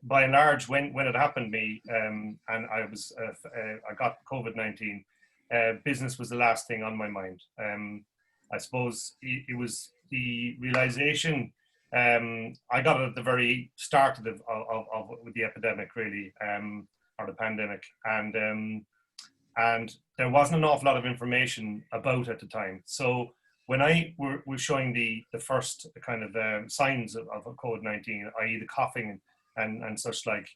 by and large, when it happened to me, and I got COVID-19, business was the last thing on my mind. I suppose it was the realization. I got it at the very start of the epidemic, really, or the pandemic, and there wasn't an awful lot of information about at the time. So when I was showing the first kind of signs of COVID-19, i.e. the coughing and such like,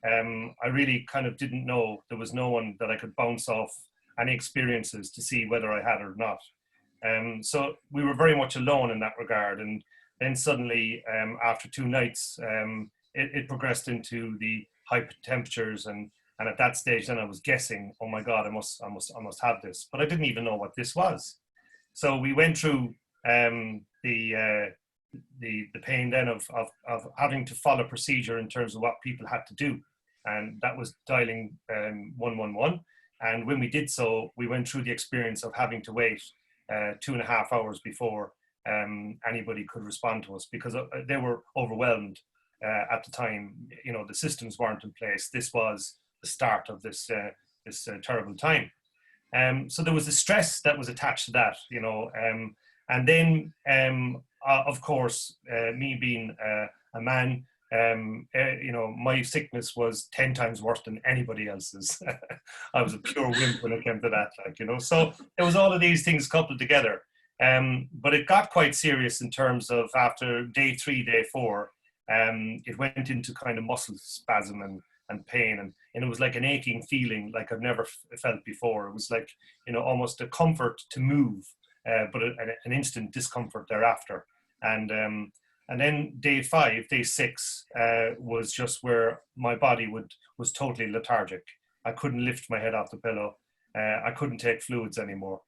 I really kind of didn't know. There was no one that I could bounce off any experiences to see whether I had it or not. So we were very much alone in that regard. And then suddenly, after 2 nights, it progressed into the high temperatures, and at that stage, then I was guessing, oh my God, I must have this, but I didn't even know what this was. So we went through the pain then of having to follow procedure in terms of what people had to do, and that was dialing 111. And when we did so, we went through the experience of having to wait 2.5 hours before anybody could respond to us, because they were overwhelmed at the time. You know, the systems weren't in place. This was the start of this terrible time. So there was the stress that was attached to that, you know, and then of course, me being a man, you know, my sickness was 10 times worse than anybody else's. I was a pure wimp when it came to that, like, you know. So there was all of these things coupled together. But it got quite serious in terms of after day 3, day 4, it went into kind of muscle spasm and pain, and it was like an aching feeling like I've never felt before. It was like, you know, almost a comfort to move, but an instant discomfort thereafter. And then day 5, day 6 was just where my body was totally lethargic. I couldn't lift my head off the pillow. I couldn't take fluids anymore.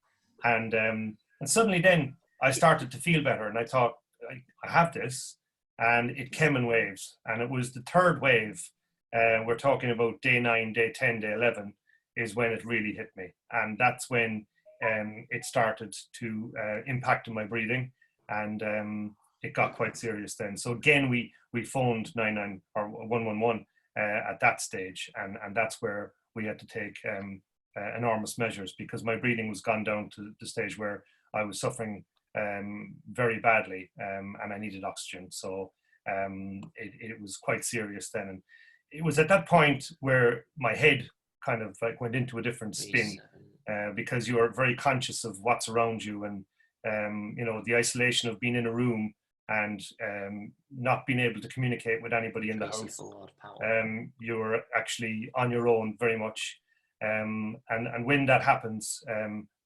And suddenly then I started to feel better, and I thought, I have this. And it came in waves. And it was the 3rd wave, we're talking about day 9, day 10, day 11, is when it really hit me. And that's when it started to impact on my breathing. And it got quite serious then. So again, we phoned 99 or 111 at that stage. And that's where we had to take enormous measures, because my breathing was gone down to the stage where I was suffering very badly, and I needed oxygen. So it was quite serious then. And it was at that point where my head kind of like went into a different spin, because you are very conscious of what's around you, and you know, the isolation of being in a room and not being able to communicate with anybody in the house. You're actually on your own very much, and when that happens,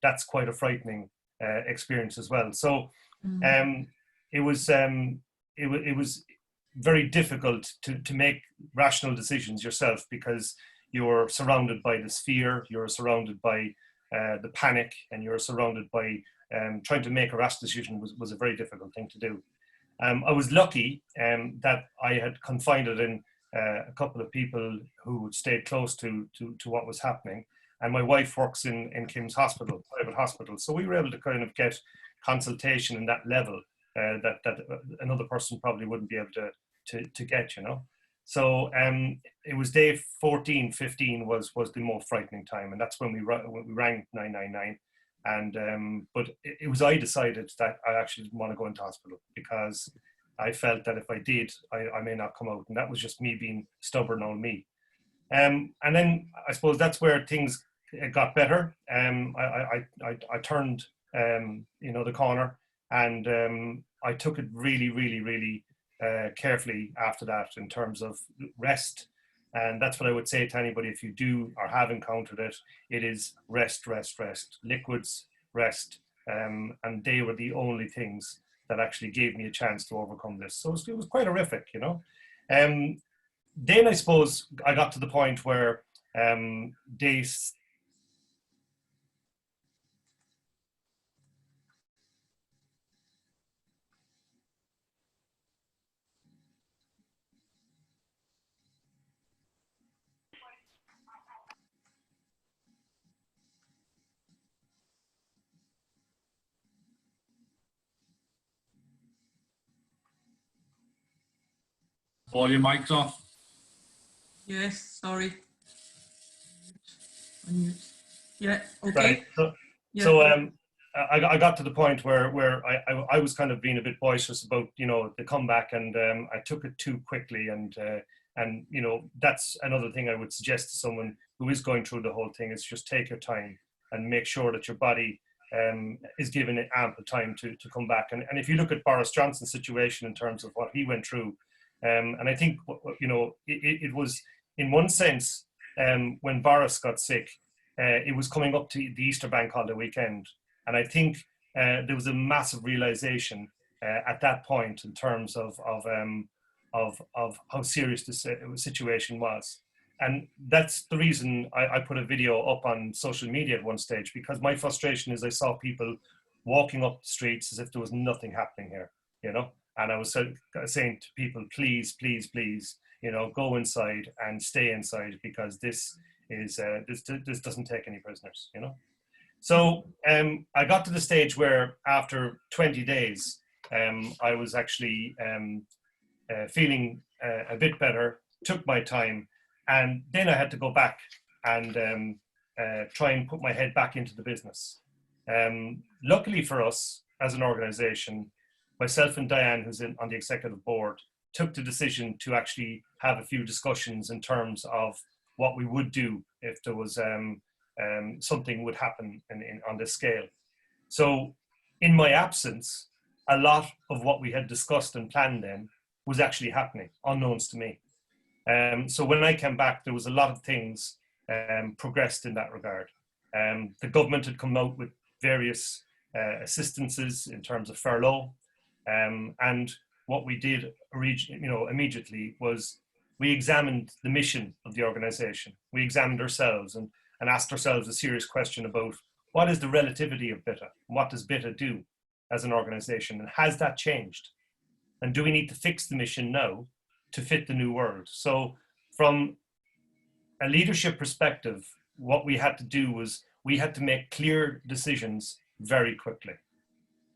that's quite a frightening experience as well. So it was very difficult to make rational decisions yourself, because you're surrounded by this fear, you're surrounded by the panic, and you're surrounded by trying to make a rash decision was a very difficult thing to do. I was lucky that I had confided in a couple of people who stayed close to what was happening. And my wife works in Kim's hospital, private hospital. So we were able to kind of get consultation in that level that another person probably wouldn't be able to get, you know. So it was day 14, 15 was the most frightening time. And that's when we rang 999. And but it was, I decided that I actually didn't want to go into hospital, because I felt that if I did, I may not come out. And that was just me being stubborn on me. And then I suppose that's where things got better. I turned, you know, the corner, and I took it really, really, really carefully after that in terms of rest. And that's what I would say to anybody, if you do or have encountered it, it is rest, rest, rest, liquids, rest. And they were the only things that actually gave me a chance to overcome this. So it was quite horrific, you know. Then I suppose I got to the point where days. Paul, your mic's off. Yes, sorry. Unmute. Yeah, Right. okay. So, Yeah. so I got to the point where I was kind of being a bit boisterous about, you know, the comeback, and I took it too quickly, and you know, that's another thing I would suggest to someone who is going through the whole thing, is just take your time and make sure that your body is given it ample time to come back. And if you look at Boris Johnson's situation in terms of what he went through, and I think, you know, it was in one sense, when Boris got sick, it was coming up to the Easter bank holiday weekend, and I think there was a massive realization at that point in terms of how serious this situation was. And that's the reason I put a video up on social media at one stage, because my frustration is I saw people walking up the streets as if there was nothing happening here, you know. And I was saying to people, please, please, please, you know, go inside and stay inside, because this is this doesn't take any prisoners, you know. So I got to the stage where after 20 days, I was actually feeling a bit better, took my time, and then I had to go back and try and put my head back into the business. Luckily for us as an organization, myself and Diane, who's on the executive board, took the decision to actually have a few discussions in terms of what we would do if there was something would happen on this scale. So in my absence, a lot of what we had discussed and planned then was actually happening, unknowns to me. So when I came back, there was a lot of things progressed in that regard. The government had come out with various assistances in terms of furlough, and what we did, you know, immediately was we examined the mission of the organization. We examined ourselves and asked ourselves a serious question about what is the relativity of BITA? What does BITA do as an organization? And has that changed? And do we need to fix the mission now to fit the new world? So from a leadership perspective, what we had to do was we had to make clear decisions very quickly.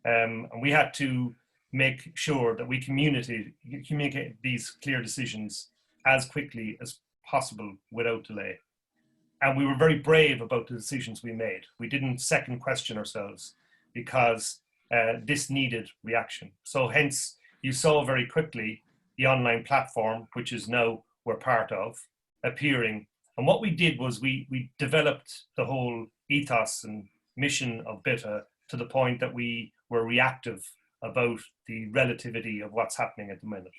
And we had to make sure that we communicate these clear decisions as quickly as possible without delay. And we were very brave about the decisions we made. We didn't second question ourselves, because this needed reaction. So hence, you saw very quickly the online platform, which is now we're part of, appearing. And what we did was we developed the whole ethos and mission of BITA to the point that we were reactive about the relativity of what's happening at the minute.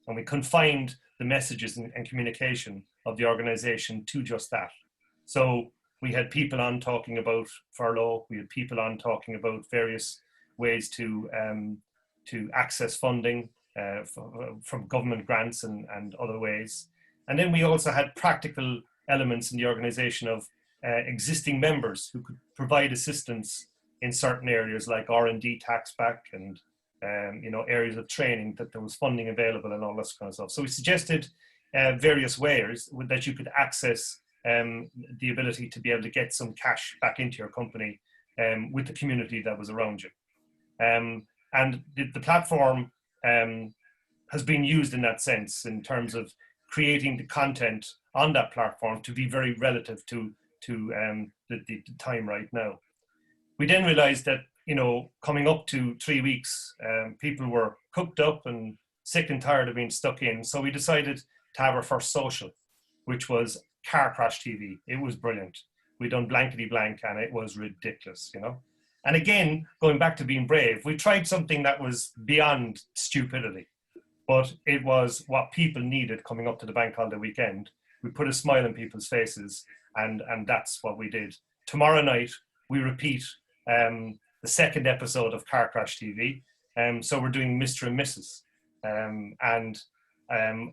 And we confined the messages and communication of the organization to just that. So we had people on talking about furlough. We had people on talking about various ways to access funding from government grants and other ways. And then we also had practical elements in the organization of existing members who could provide assistance in certain areas like R&D tax back and you know, areas of training, that there was funding available and all this kind of stuff. So we suggested various ways that you could access the ability to be able to get some cash back into your company with the community that was around you. And the platform has been used in that sense, in terms of creating the content on that platform to be very relative to the time right now. We then realized that, you know, coming up to 3 weeks, people were cooked up and sick and tired of being stuck in. So we decided to have our first social, which was Car Crash TV. It was brilliant. We done blankety blank and it was ridiculous, you know. And again, going back to being brave, we tried something that was beyond stupidity, but it was what people needed coming up to the bank holiday weekend. We put a smile on people's faces, and that's what we did. Tomorrow night, we repeat the second episode of Car Crash TV. So we're doing Mr. and Mrs.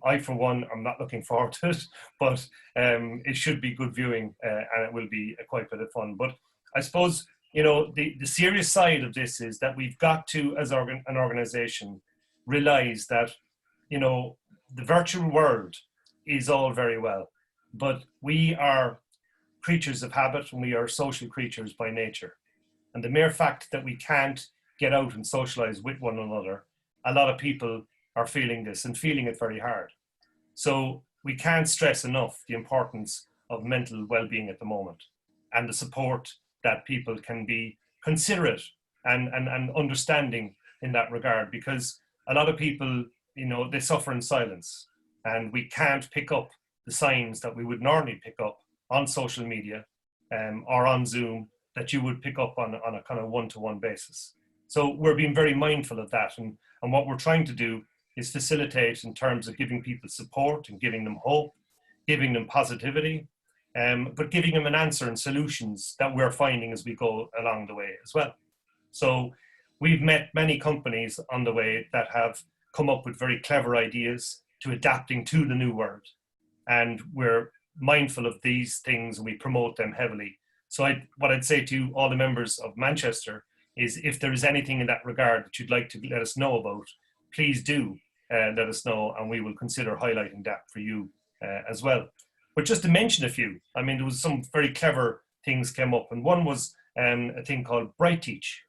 I, for one, I'm not looking forward to it, but it should be good viewing and it will be quite a bit of fun. But I suppose, you know, the serious side of this is that we've got to, as an organization, realize that, you know, the virtual world is all very well, but we are creatures of habit and we are social creatures by nature. And the mere fact that we can't get out and socialize with one another, a lot of people are feeling this and feeling it very hard. So we can't stress enough the importance of mental well-being at the moment, and the support that people can be considerate and understanding in that regard, because a lot of people, they suffer in silence, and we can't pick up the signs that we would normally pick up on social media or on Zoom, that you would pick up on a kind of one-to-one basis. So we're being very mindful of that, and what we're trying to do is facilitate in terms of giving people support and giving them hope, giving them positivity, but giving them an answer and solutions that we're finding as we go along the way as well. So we've met many companies on the way that have come up with very clever ideas to adapting to the new world. And we're mindful of these things and we promote them heavily. So what I'd say to all the members of Manchester is, if there is anything in that regard that you'd like to let us know about, please do let us know, and we will consider highlighting that for you as well. But just to mention a few, I mean, there was some very clever things came up, and one was a thing called Bright Teach.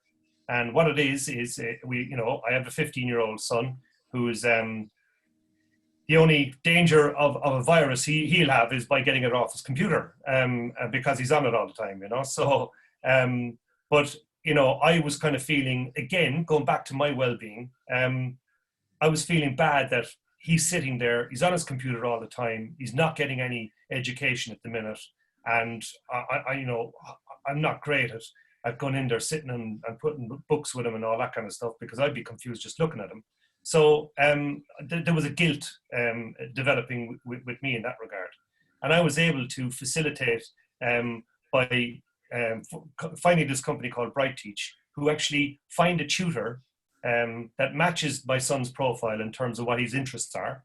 And what it is I have a 15-year-old son who is the only danger of a virus he'll have is by getting it off his computer, because he's on it all the time, So, but I was kind of feeling, again, going back to my well-being, I was feeling bad that he's sitting there, he's on his computer all the time, he's not getting any education at the minute, and I'm not great at going in there, sitting and putting books with him and all that kind of stuff, because I'd be confused just looking at him. So there was a guilt developing with me in that regard. And I was able to facilitate by finding this company called Bright Teach, who actually find a tutor that matches my son's profile in terms of what his interests are.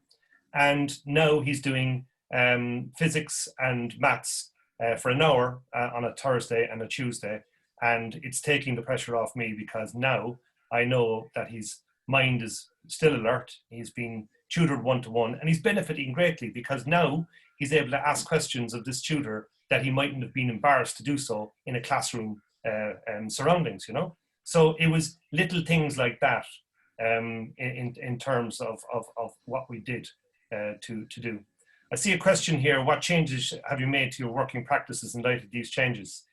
And now he's doing physics and maths for an hour on a Thursday and a Tuesday. And it's taking the pressure off me, because now I know that his mind is still alert. He's been tutored one-to-one, and he's benefiting greatly, because now he's able to ask questions of this tutor that he mightn't have been embarrassed to do so in a classroom surroundings, So it was little things like that in terms of what we did to do. I see a question here: what changes have you made to your working practices in light of these changes?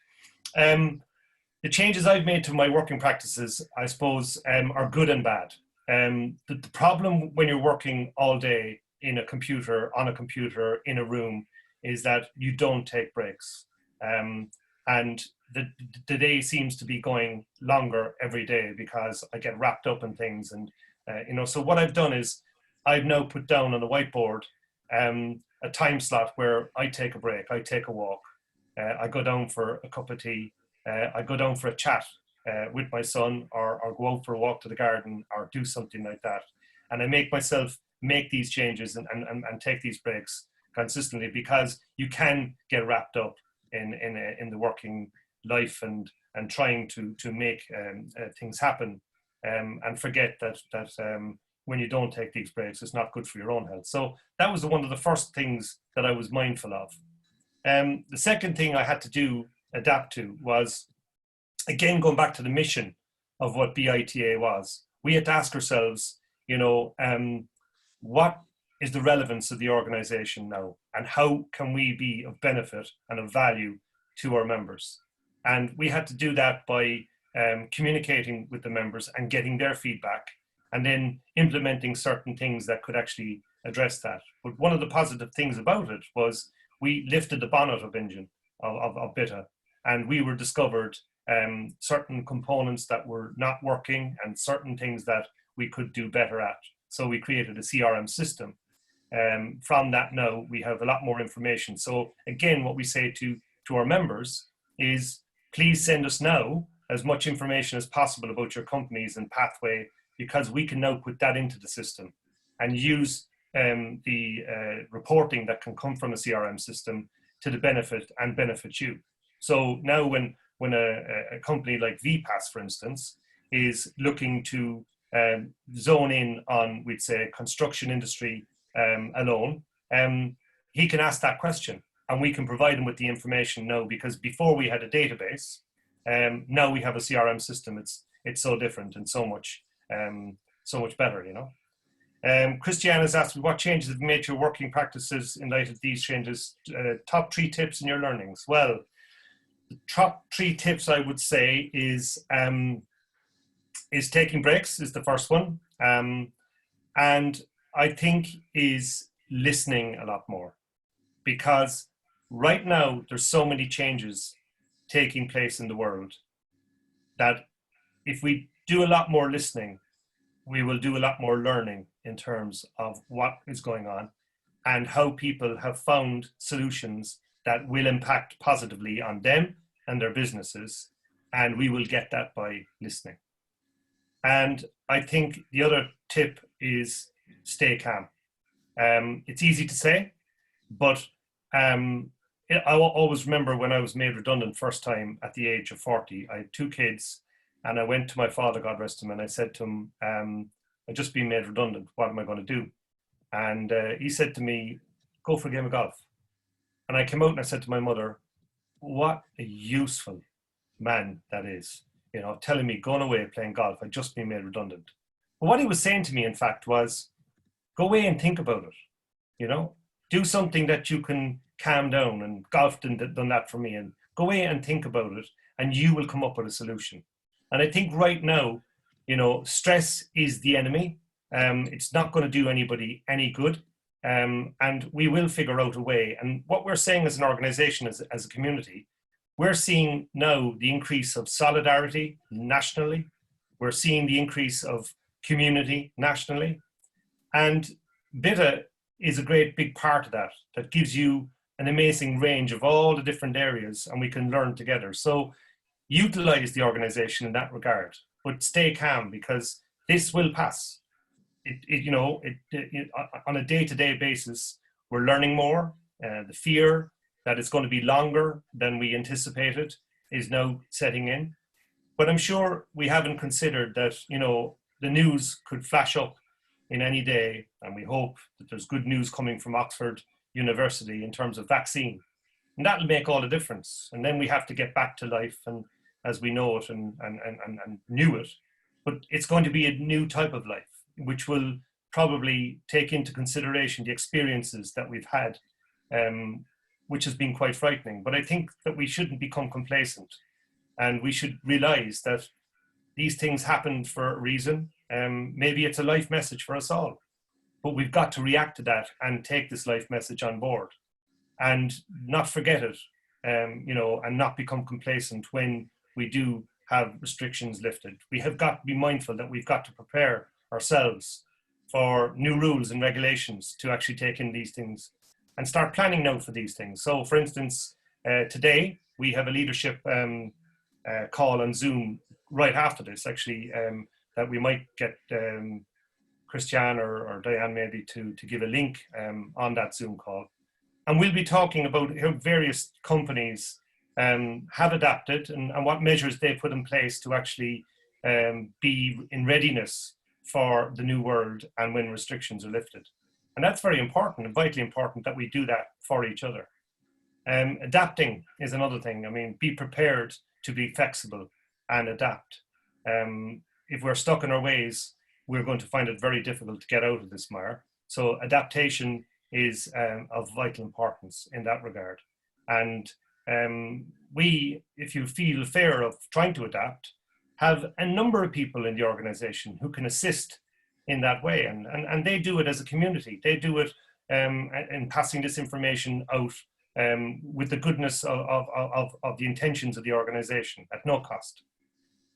The changes I've made to my working practices, I suppose, are good and bad. The problem when you're working all day in a computer, on a computer, in a room, is that you don't take breaks. And the day seems to be going longer every day, because I get wrapped up in things. And, so what I've done is I've now put down on the whiteboard a time slot where I take a break, I take a walk, I go down for a cup of tea, I go down for a chat with my son, or go out for a walk to the garden, or do something like that. And I make myself make these changes and take these breaks consistently, because you can get wrapped up in the working life and trying to make things happen, and forget that when you don't take these breaks, it's not good for your own health. So that was one of the first things that I was mindful of. The second thing I had to adapt to was, again, going back to the mission of what BITA was. We had to ask ourselves, what is the relevance of the organization now, and how can we be of benefit and of value to our members? And we had to do that by communicating with the members and getting their feedback, and then implementing certain things that could actually address that. But one of the positive things about it was we lifted the bonnet of engine of BITA, and we were discovered certain components that were not working and certain things that we could do better at. So we created a CRM system. From that now, we have a lot more information. So again, what we say to our members is, please send us now as much information as possible about your companies and pathway, because we can now put that into the system and use the reporting that can come from a CRM system to the benefit you. So now when a company like VPAS, for instance, is looking to zone in on, we'd say, construction industry alone, he can ask that question, and we can provide him with the information now, because before we had a database, now we have a CRM system. It's so different and so much better, Christiane has asked me, what changes have you made to your working practices in light of these changes? Top 3 tips in your learnings. Well, the top 3 tips I would say is taking breaks is the first one. And I think is listening a lot more, because right now there's so many changes taking place in the world that if we do a lot more listening, we will do a lot more learning in terms of what is going on and how people have found solutions that will impact positively on them and their businesses. And we will get that by listening. And I think the other tip is stay calm. It's easy to say, but I always remember when I was made redundant first time at the age of 40, I had 2 kids, and I went to my father, God rest him, and I said to him, I've just been made redundant. What am I going to do? And he said to me, go for a game of golf. And I came out and I said to my mother, what a useful man that is, you know, telling me going away playing golf. I'd just been made redundant. But what he was saying to me, in fact, was go away and think about it. You know, do something that you can calm down. And golf done that for me. And go away and think about it, and you will come up with a solution. And I think right now, you know, stress is the enemy. It's not going to do anybody any good. And we will figure out a way. And what we're saying as an organization, as a community, we're seeing now the increase of solidarity nationally. We're seeing the increase of community nationally. And BITA is a great big part of that, that gives you an amazing range of all the different areas, and we can learn together. So utilize the organization in that regard, but stay calm, because this will pass. On a day-to-day basis, we're learning more. The fear that it's going to be longer than we anticipated is now setting in. But I'm sure we haven't considered that, you know, the news could flash up in any day, and we hope that there's good news coming from Oxford University in terms of vaccine. And that'll make all the difference. And then we have to get back to life and as we know it and knew it. But it's going to be a new type of life, which will probably take into consideration the experiences that we've had, which has been quite frightening. But I think that we shouldn't become complacent, and we should realize that these things happened for a reason. Maybe it's a life message for us all, but we've got to react to that and take this life message on board and not forget it, and not become complacent when we do have restrictions lifted. We have got to be mindful that we've got to prepare ourselves for new rules and regulations to actually take in these things and start planning now for these things. So for instance, today we have a leadership call on Zoom right after this, actually, that we might get Christiane or Diane maybe to give a link on that Zoom call. And we'll be talking about how various companies have adapted and what measures they put in place to actually be in readiness for the new world and when restrictions are lifted. And that's very important and vitally important that we do that for each other. Adapting is another thing. I mean, be prepared to be flexible and adapt. If we're stuck in our ways, we're going to find it very difficult to get out of this mire. So adaptation is of vital importance in that regard. And we, if you feel fear of trying to adapt, have a number of people in the organization who can assist in that way. And they do it as a community. They do it in passing this information out with the goodness of the intentions of the organization at no cost.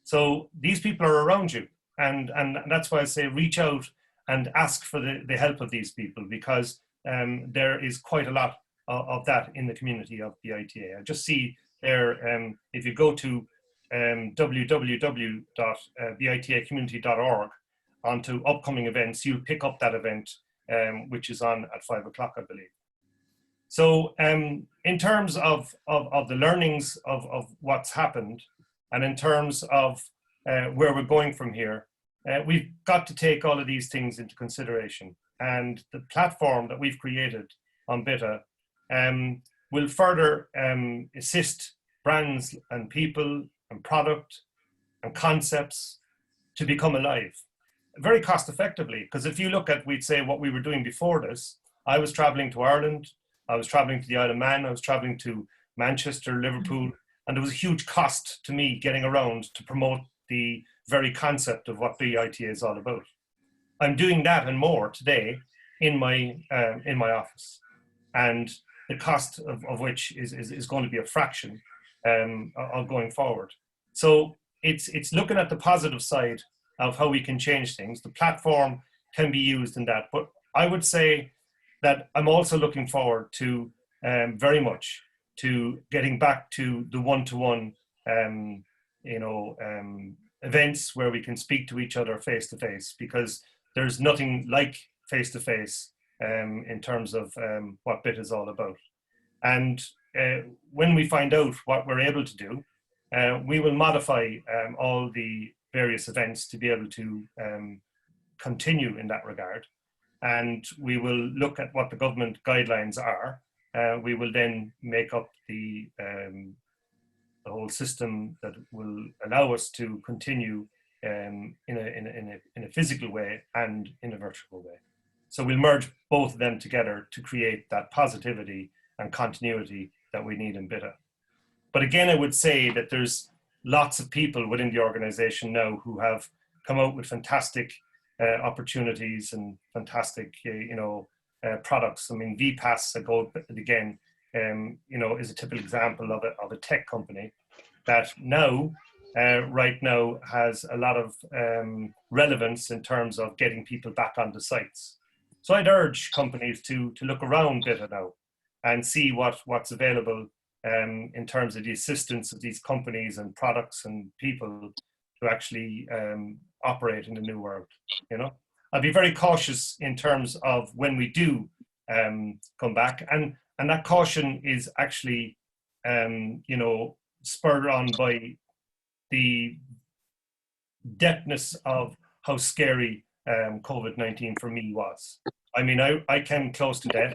So these people are around you. And that's why I say reach out and ask for the help of these people, because there is quite a lot of that in the community of the ITA. I just see there, if you go to www.bitacommunity.org onto upcoming events, you'll pick up that event, which is on at 5 o'clock, I believe. So in terms of the learnings of what's happened, and in terms of where we're going from here, we've got to take all of these things into consideration. And the platform that we've created on BITA will further assist brands and people and product and concepts to become alive. very cost effectively. Because if you look at, we'd say, what we were doing before this, I was traveling to Ireland, I was traveling to the Isle of Man, I was traveling to Manchester, Liverpool, and there was a huge cost to me getting around to promote the very concept of what BITA is all about. I'm doing that and more today in my office, and the cost of which is going to be a fraction of going forward. So it's looking at the positive side of how we can change things. The platform can be used in that, but I would say that I'm also looking forward to very much to getting back to the one-to-one, events where we can speak to each other face to face, because there's nothing like face to face in terms of what BITA is all about. And when we find out what we're able to do, we will modify all the various events to be able to continue in that regard. And we will look at what the government guidelines are. We will then make up the whole system that will allow us to continue in a physical way and in a virtual way. So we'll merge both of them together to create that positivity and continuity that we need in BITA. But again, I would say that there's lots of people within the organization now who have come out with fantastic opportunities and fantastic, products. I mean, VPass, again, is a typical example of a tech company that now, right now, has a lot of relevance in terms of getting people back on the sites. So I'd urge companies to look around BITA now and see what's available in terms of the assistance of these companies and products and people to actually operate in the new world. I'll be very cautious in terms of when we do come back, and that caution is actually spurred on by the depthness of how scary COVID-19 for me was. I mean, I came close to death.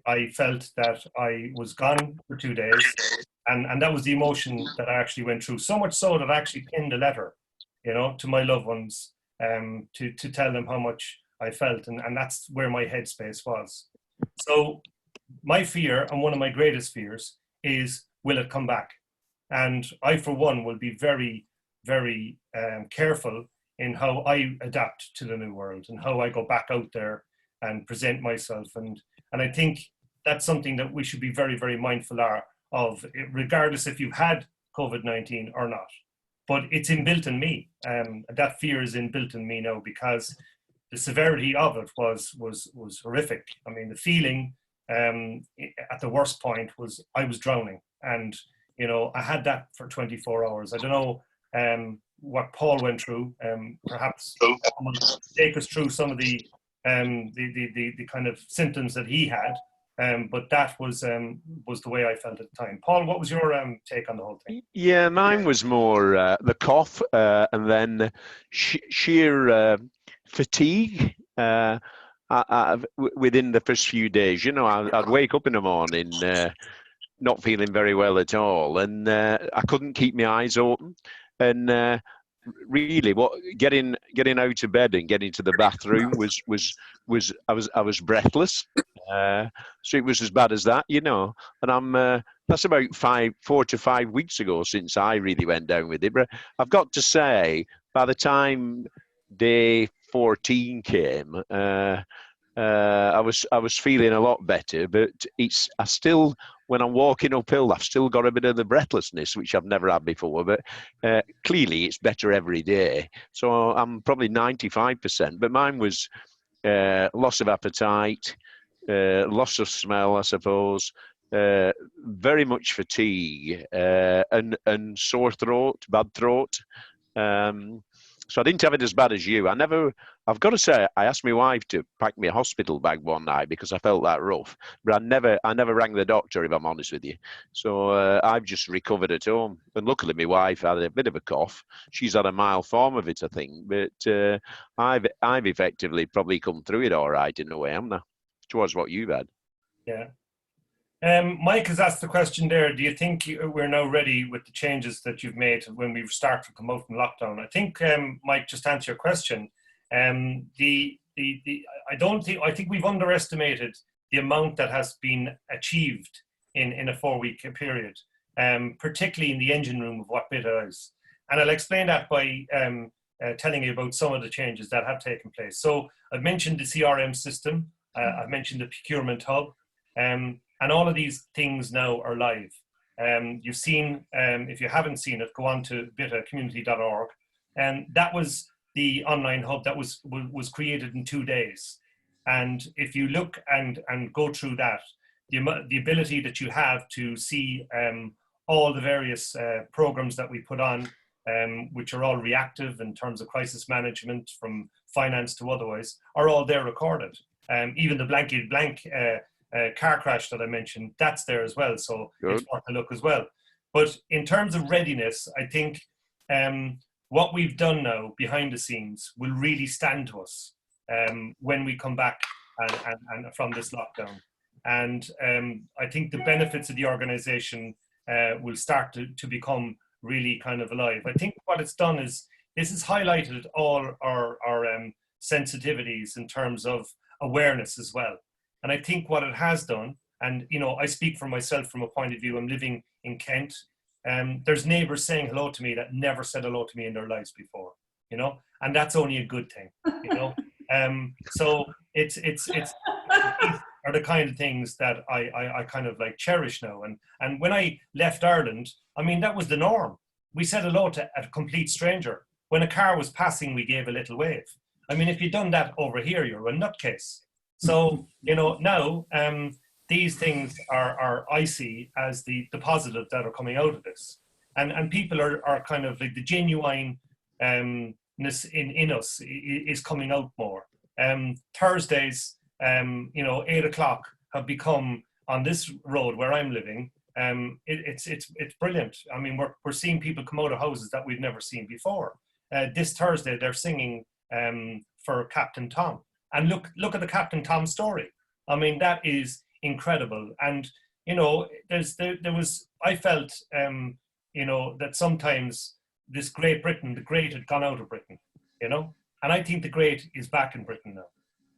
I felt that I was gone for 2 days, and that was the emotion that I actually went through. So much so that I actually pinned a letter, to my loved ones to tell them how much I felt, and that's where my headspace was. So my fear, and one of my greatest fears, is will it come back? And I, for one, will be very, very careful in how I adapt to the new world and how I go back out there and present myself. And I think that's something that we should be very, very mindful of, regardless if you've had COVID-19 or not. But it's inbuilt in me. That fear is inbuilt in me now, because the severity of it was horrific. I mean, the feeling at the worst point was I was drowning. And, I had that for 24 hours. I don't know what Paul went through. Perhaps someone take us through some of the kind of symptoms that he had. But that was the way I felt at the time. Paul, what was your take on the whole thing? Yeah, mine was more the cough and then sheer fatigue within the first few days. I'd wake up in the morning not feeling very well at all, and I couldn't keep my eyes open. And really, getting out of bed and getting to the bathroom was I was breathless. So it was as bad as that, And that's about 4 to 5 weeks ago since I really went down with it. But I've got to say, by the time day 14 came, I was feeling a lot better. But I still, when I'm walking uphill, I've still got a bit of the breathlessness, which I've never had before. But clearly, it's better every day. So I'm probably 95%. But mine was loss of appetite, loss of smell, I suppose, very much fatigue, and sore throat, bad throat. So I didn't have it as bad as you. I've got to say, I asked my wife to pack me a hospital bag one night because I felt that rough. But I never rang the doctor, if I'm honest with you. So I've just recovered at home. And luckily, my wife had a bit of a cough. She's had a mild form of it, I think. But I've effectively probably come through it all right in a way, haven't I? Towards what you've had. Yeah. Mike has asked the question there, do you think we're now ready with the changes that you've made when we start to come out from lockdown? I think, Mike, just to answer your question, I think we've underestimated the amount that has been achieved in a 4-week period, particularly in the engine room of what BITA is. And I'll explain that by telling you about some of the changes that have taken place. So I've mentioned the CRM system, I've mentioned the procurement hub, and all of these things now are live. You've seen, if you haven't seen it, go on to bitacommunity.org. And that was the online hub that was created in 2 days. And if you look and go through that, the ability that you have to see all the various programs that we put on, which are all reactive in terms of crisis management, from finance to otherwise, are all there recorded. Even the blankety blank car crash that I mentioned, that's there as well. So Good. It's worth a look as well. But in terms of readiness, I think what we've done now behind the scenes will really stand to us when we come back and from this lockdown. And I think the benefits of the organization will start to become really kind of alive. I think what it's done is this has highlighted all our sensitivities in terms of awareness as well. And I think what it has done, and I speak for myself from a point of view, I'm living in Kent. There's neighbours saying hello to me that never said hello to me in their lives before, and that's only a good thing, So it's are the kind of things that I kind of like cherish now. And when I left Ireland, I mean, that was the norm. We said hello to a complete stranger. When a car was passing, we gave a little wave. I mean, if you'd done that over here, you're a nutcase. So, now these things are I see as the positive that are coming out of this. And people are kind of like the genuineness in us is coming out more. Thursdays, 8 o'clock have become, on this road where I'm living, it's brilliant. I mean, we're seeing people come out of houses that we've never seen before. This Thursday, they're singing for Captain Tom. And look at the Captain Tom story. I mean, that is incredible. And, I felt, that sometimes this Great Britain, the great had gone out of Britain, and I think the great is back in Britain now.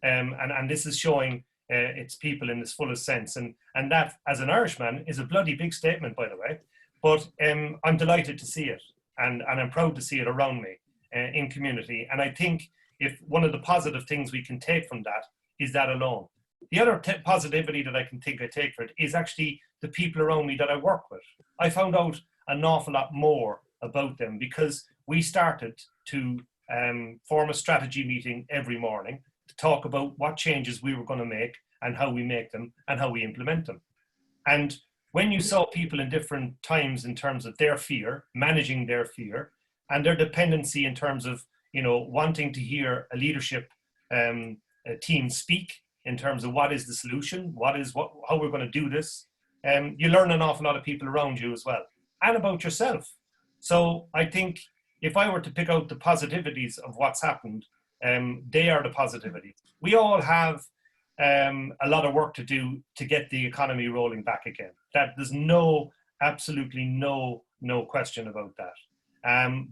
And this is showing its people in its fullest sense. And that, as an Irishman, is a bloody big statement, by the way. But I'm delighted to see it. And I'm proud to see it around me in community. And I think if one of the positive things we can take from that is that alone. The other positivity that I can think I take for it is actually the people around me that I work with. I found out an awful lot more about them because we started to form a strategy meeting every morning to talk about what changes we were going to make and how we make them and how we implement them. And when you saw people in different times in terms of their fear, managing their fear, and their dependency in terms of wanting to hear a leadership team speak in terms of what is the solution, how we're going to do this. You learn an awful lot of people around you as well, and about yourself. So I think if I were to pick out the positivities of what's happened, they are the positivity. We all have a lot of work to do to get the economy rolling back again. That there's absolutely no question about that.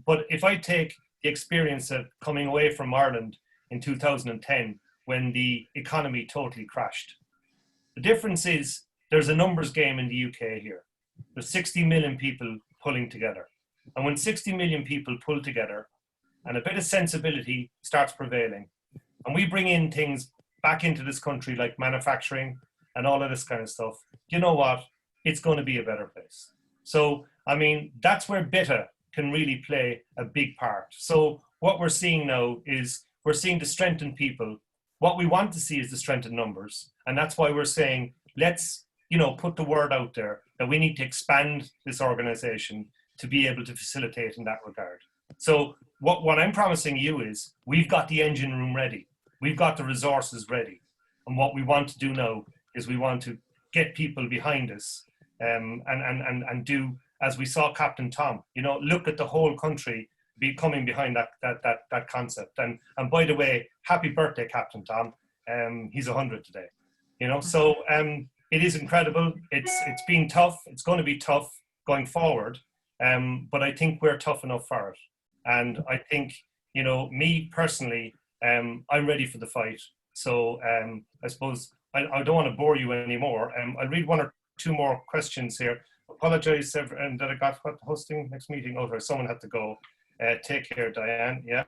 But if I take the experience of coming away from Ireland in 2010 when the economy totally crashed. The difference is there's a numbers game in the UK here. There's 60 million people pulling together. And when 60 million people pull together and a bit of sensibility starts prevailing, and we bring in things back into this country like manufacturing and all of this kind of stuff, you know what? It's going to be a better place. So, I mean, that's where BITA can really play a big part. So what we're seeing now is we're seeing the strengthened people. What we want to see is the strengthened numbers. And that's why we're saying, let's, put the word out there that we need to expand this organization to be able to facilitate in that regard. So what I'm promising you is we've got the engine room ready. We've got the resources ready. And what we want to do now is we want to get people behind us and do, as we saw Captain Tom, look at the whole country be coming behind that concept. And by the way, happy birthday, Captain Tom. He's 100 today. So it is incredible. It's been tough. It's going to be tough going forward. But I think we're tough enough for it. And I think, you know, me personally, I'm ready for the fight. So I suppose I don't want to bore you anymore. I'll read one or two more questions here. Apologize that I got what hosting next meeting. Oh, someone had to go. Take care, Diane. Yeah.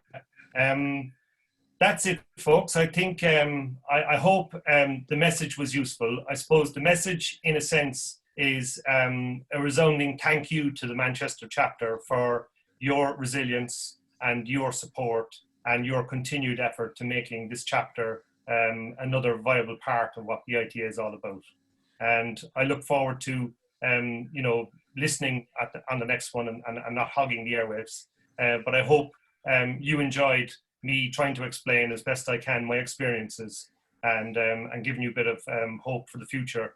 That's it, folks. I think I hope the message was useful. I suppose the message, in a sense, is a resounding thank you to the Manchester chapter for your resilience and your support and your continued effort to making this chapter another viable part of what BITA is all about. And I look forward to you know, listening on the next one and not hogging the airwaves. But I hope you enjoyed me trying to explain as best I can my experiences and giving you a bit of hope for the future,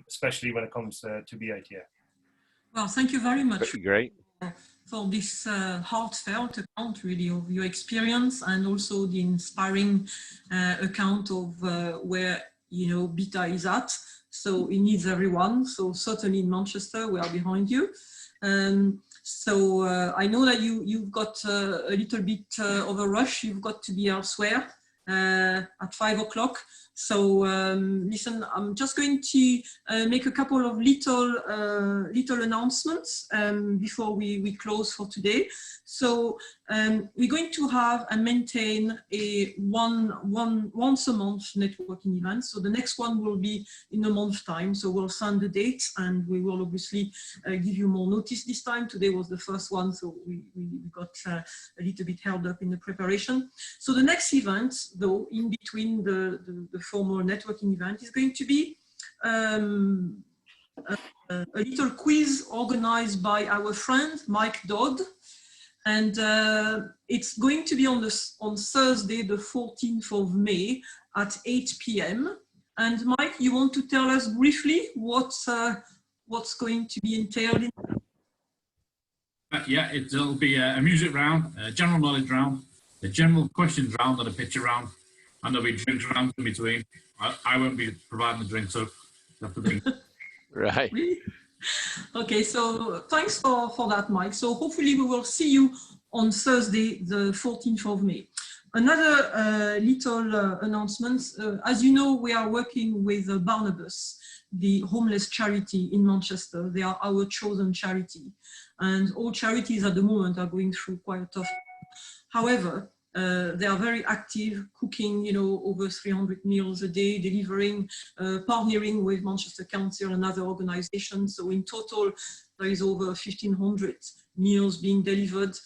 especially when it comes to BITA. Well, thank you very much. Great. For this heartfelt account, really, of your experience, and also the inspiring account of where, you know, BITA is at. So it needs everyone. So certainly in Manchester, we are behind you. So I know that you've got a little bit of a rush. You've got to be elsewhere at 5 o'clock. So listen, I'm just going to make a couple of little announcements before we close for today. So we're going to have and maintain a once a month networking event. So the next one will be in a month's time. So we'll send the date and we will obviously give you more notice this time. Today was the first one, so we got a little bit held up in the preparation. So the next event, though, in between the formal networking event, is going to be a little quiz organized by our friend Mike Dodd, and it's going to be on Thursday, the 14th of May at 8 p.m. And Mike, you want to tell us briefly what's going to be entailed in? Yeah, it'll be a music round, a general knowledge round, a general questions round, and a picture round, and there'll be drinks rounds in between. I won't be providing the drinks, so that's the thing. Right. Okay, so thanks for that, Mike. So hopefully we will see you on Thursday, the 14th of May. Another little announcement. As you know, we are working with Biramis, the homeless charity in Manchester. They are our chosen charity. And all charities at the moment are going through quite a tough. However, they are very active, cooking, you know, over 300 meals a day, delivering, partnering with Manchester Council and other organizations. So in total, there is over 1,500 meals being delivered.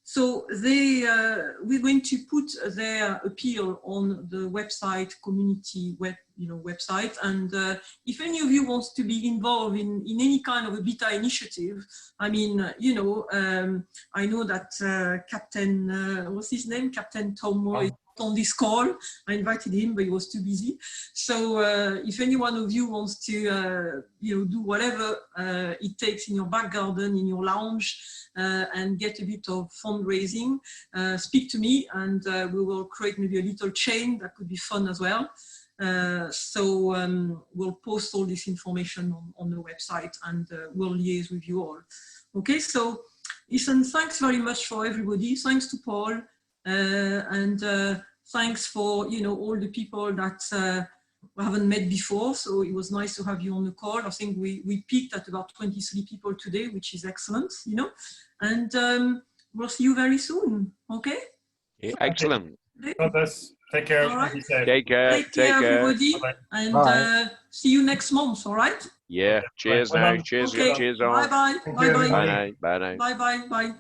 So we're going to put their appeal on the website, community website. And if any of you wants to be involved in any kind of a BITA initiative, I mean, you know, I know that Captain, what's his name? Captain Tom Moore is on this call. I invited him, but he was too busy. So if any one of you wants to, you know, do whatever it takes in your back garden, in your lounge, and get a bit of fundraising, speak to me, and we will create maybe a little chain that could be fun as well. So we'll post all this information on the website, and we'll liaise with you all. Okay, so listen, thanks very much for everybody. Thanks to Paul, and thanks for, you know, all the people that we haven't met before. So it was nice to have you on the call. I think we peaked at about 23 people today, which is excellent, you know, and we'll see you very soon. Okay? Yeah, excellent. God bless. Take care. All right. Take care. Take care, everybody. Bye-bye. And see you next month, all right? Yeah. Cheers now. Cheers. Okay. Cheers all. Bye-bye. Bye-bye. Bye now. Bye now. Bye-bye. Bye.